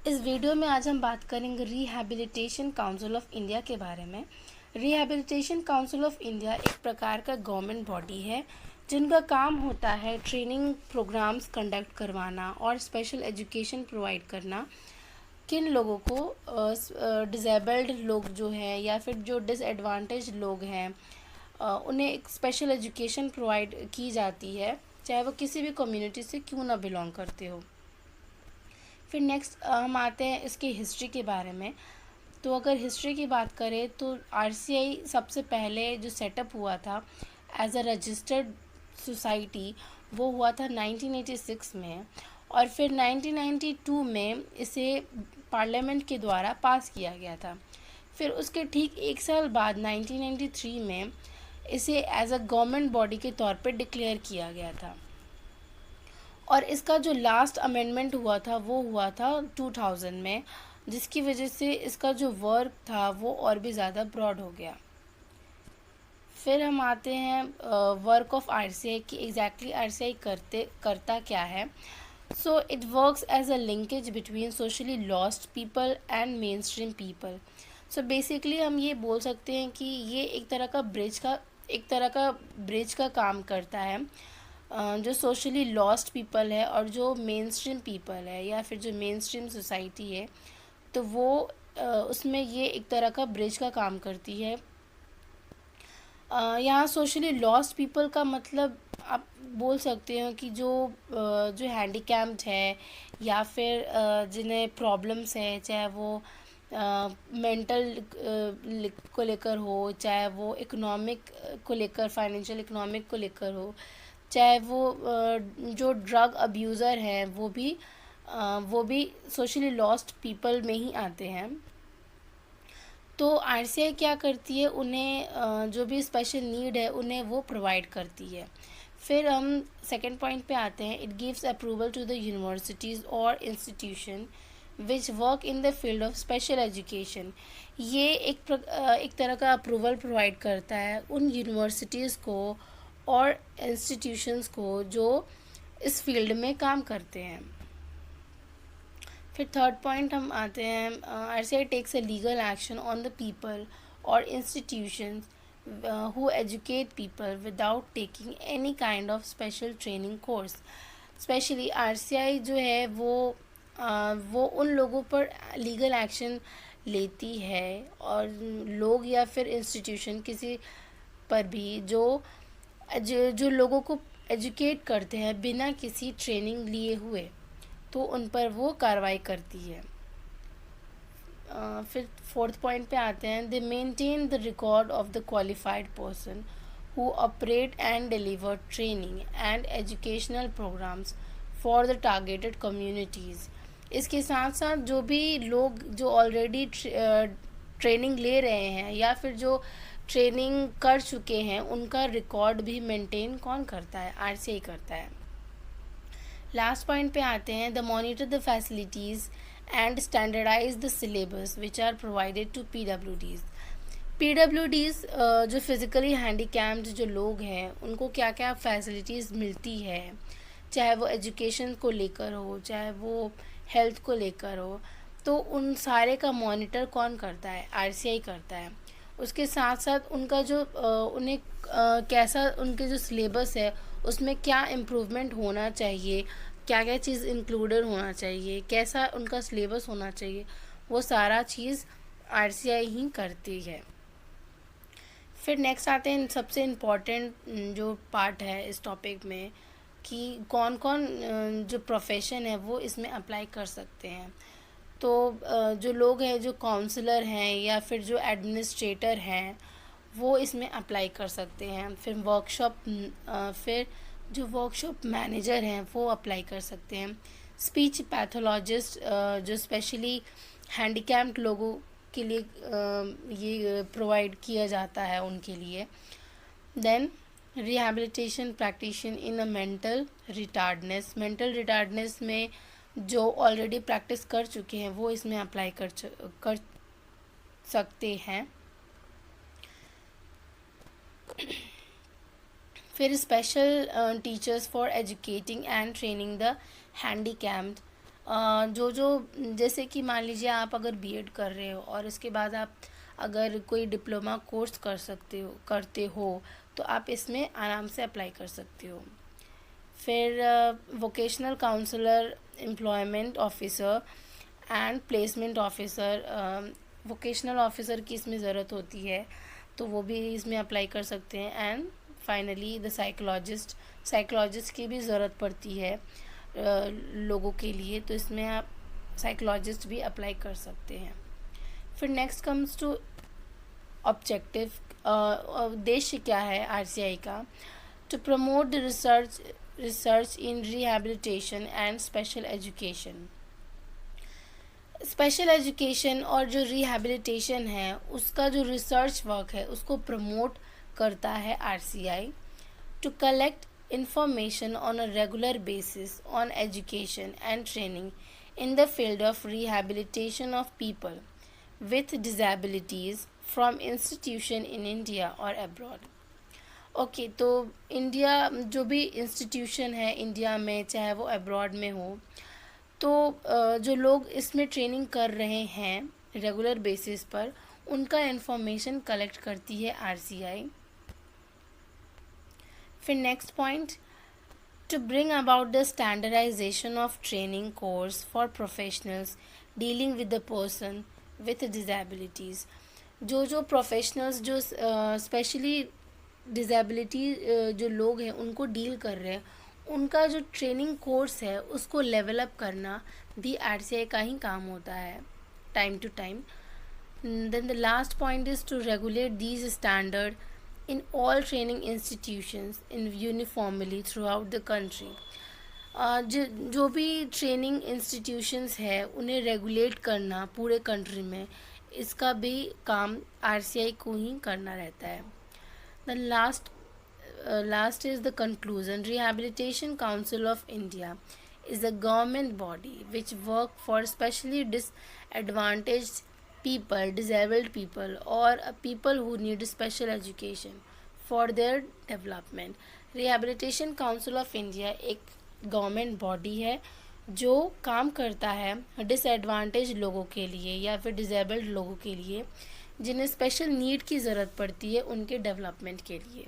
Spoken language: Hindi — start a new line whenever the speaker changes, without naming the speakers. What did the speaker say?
इस वीडियो में आज हम बात करेंगे रिहैबिलिटेशन काउंसिल ऑफ इंडिया के बारे में। रिहैबिलिटेशन काउंसिल ऑफ इंडिया एक प्रकार का गवर्नमेंट बॉडी है जिनका काम होता है ट्रेनिंग प्रोग्राम्स कंडक्ट करवाना और स्पेशल एजुकेशन प्रोवाइड करना। किन लोगों को डिसेबल्ड लोग जो हैं या फिर जो डिसएडवांटेज लोग हैं उन्हें एक स्पेशल एजुकेशन प्रोवाइड की जाती है, चाहे वो किसी भी कम्युनिटी से क्यों ना बिलोंग करते हो। फिर नेक्स्ट हम आते हैं इसकी हिस्ट्री के बारे में। तो अगर हिस्ट्री की बात करें तो आरसीआई सबसे पहले जो सेटअप हुआ था एज अ रजिस्टर्ड सोसाइटी वो हुआ था 1986 में, और फिर 1992 में इसे पार्लियामेंट के द्वारा पास किया गया था। फिर उसके ठीक एक साल बाद 1993 में इसे एज अ गवर्नमेंट बॉडी के तौर पर डिक्लेयर किया गया था, और इसका जो लास्ट अमेंडमेंट हुआ था वो हुआ था 2000 में, जिसकी वजह से इसका जो वर्क था वो और भी ज़्यादा ब्रॉड हो गया। फिर हम आते हैं वर्क ऑफ आरसीआई की एग्जैक्टली आरसीआई करता क्या है। So it works as a linkage between socially lost people and mainstream people. So basically हम ये बोल सकते हैं कि ये एक तरह का ब्रिज का काम करता है। जो सोशली लॉस्ट पीपल है और जो मेन स्ट्रीम पीपल है या फिर जो मेन स्ट्रीम सोसाइटी है, तो वो उसमें ये एक तरह का ब्रिज का काम करती है। यहाँ सोशली लॉस्ट पीपल का मतलब आप बोल सकते हो कि जो हैंडीकैप्ड है या फिर जिन्हें प्रॉब्लम्स है, चाहे वो मेंटल को लेकर हो, चाहे वो इकोनॉमिक को लेकर फाइनेंशियल इकोनॉमिक को लेकर हो, चाहे वो जो ड्रग अब्यूज़र हैं वो भी सोशली लॉस्ट पीपल में ही आते हैं। तो आरसीआई क्या करती है, उन्हें जो भी स्पेशल नीड है उन्हें वो प्रोवाइड करती है। फिर हम सेकंड पॉइंट पे आते हैं। It gives approval to the universities और institution which work in the field of special education. ये एक तरह का अप्रूवल प्रोवाइड करता है उन यूनिवर्सिटीज़ को और इंस्टीट्यूशंस को जो इस फील्ड में काम करते हैं। फिर थर्ड पॉइंट हम आते हैं। RCI takes a legal action on the people और institutions who educate people without taking any kind of special training course। Specially RCI जो है वो उन लोगों पर लीगल एक्शन लेती है और लोग या फिर इंस्टीट्यूशन किसी पर भी जो लोगों को एजुकेट करते हैं बिना किसी ट्रेनिंग लिए हुए, तो उन पर वो कार्रवाई करती है। फिर फोर्थ पॉइंट पे आते हैं। They maintain the record of the qualified person who operate and deliver training and educational programmes for the targeted communities. इसके साथ साथ जो भी लोग जो ऑलरेडी ट्रेनिंग ले रहे हैं या फिर जो ट्रेनिंग कर चुके हैं उनका रिकॉर्ड भी मेंटेन कौन करता है? आरसीआई करता है। लास्ट पॉइंट पे आते हैं। The monitor the facilities and standardize the syllabus which are provided to PWDs. PWDs जो फिज़िकली हैंडीकैप्ड जो लोग हैं उनको क्या क्या फैसिलिटीज़ मिलती है, चाहे वो एजुकेशन को लेकर हो, चाहे वो हेल्थ को लेकर हो, तो उन सारे का मॉनिटर कौन करता है? आरसीआई करता है। उसके साथ साथ उनका जो उन्हें कैसा उनके जो सिलेबस है उसमें क्या इम्प्रूवमेंट होना चाहिए, क्या क्या चीज़ इंक्लूडेड होना चाहिए, कैसा उनका सिलेबस होना चाहिए, वो सारा चीज़ आरसीआई ही करती है। फिर नेक्स्ट आते हैं सबसे इम्पॉर्टेंट जो पार्ट है इस टॉपिक में कि कौन कौन जो प्रोफेशन है वो इसमें अप्लाई कर सकते हैं। तो जो लोग हैं जो काउंसलर हैं या फिर जो एडमिनिस्ट्रेटर हैं वो इसमें अप्लाई कर सकते हैं। फिर जो वर्कशॉप मैनेजर हैं वो अप्लाई कर सकते हैं। स्पीच पैथोलॉजिस्ट जो स्पेशली हैंडीकैप्ड लोगों के लिए ये प्रोवाइड किया जाता है उनके लिए। Then rehabilitation practition in a mental retardness में जो ऑलरेडी प्रैक्टिस कर चुके हैं वो इसमें अप्लाई कर सकते हैं। फिर special teachers for educating and training the handicapped जो जो जैसे कि मान लीजिए आप अगर बीएड कर रहे हो और इसके बाद आप अगर कोई डिप्लोमा कोर्स करते हो तो आप इसमें आराम से अप्लाई कर सकते हो। फिर vocational counsellor, employment officer and placement officer, vocational officer की इसमें ज़रूरत होती है तो वो भी इसमें अप्लाई कर सकते हैं। एंड फाइनली द साइकोलॉजिस्ट की भी ज़रूरत पड़ती है लोगों के लिए, तो इसमें आप साइकोलॉजिस्ट भी अप्लाई कर सकते हैं। फिर नेक्स्ट कम्स टू ऑब्जेक्टिव, उद्देश्य क्या है आरसीआई का? To promote the research in rehabilitation and special education. Special education और जो रिहैबिलिटेशन है उसका जो रिसर्च वर्क है उसको प्रमोट करता है RCI. To collect information on a regular basis on education and training in the field of rehabilitation of people with disabilities from institution in India or abroad। Okay, तो इंडिया जो भी इंस्टीट्यूशन है इंडिया में चाहे वो अब्रॉड में हो, तो जो लोग इसमें ट्रेनिंग कर रहे हैं रेगुलर बेसिस पर उनका इंफॉर्मेशन कलेक्ट करती है आरसीआई। फिर next point, to bring about the standardization of training course for professionals dealing with the person with disabilities. जो प्रोफेशनल्स जो स्पेशली डिज़ेबिलिटी जो लोग हैं उनको डील कर रहे हैं, उनका जो ट्रेनिंग कोर्स है उसको लेवल अप करना भी आरसीआई का ही काम होता है time to time. Then the last point is to regulate these standard in all training institutions in uniformly throughout the country। जो भी ट्रेनिंग इंस्टीट्यूशंस है उन्हें रेगुलेट करना पूरे कंट्री में, इसका भी काम आरसीआई को ही करना रहता है। The last is the conclusion. Rehabilitation council of India is a government body which work for specially disadvantaged people, disabled people or people who need special education for their development। Rehabilitation Council of India एक गवर्नमेंट बॉडी है जो काम करता है डिसएडवांटेज लोगों के लिए या फिर डिसेबल्ड लोगों के लिए जिन्हें स्पेशल नीड की ज़रूरत पड़ती है उनके डेवलपमेंट के लिए।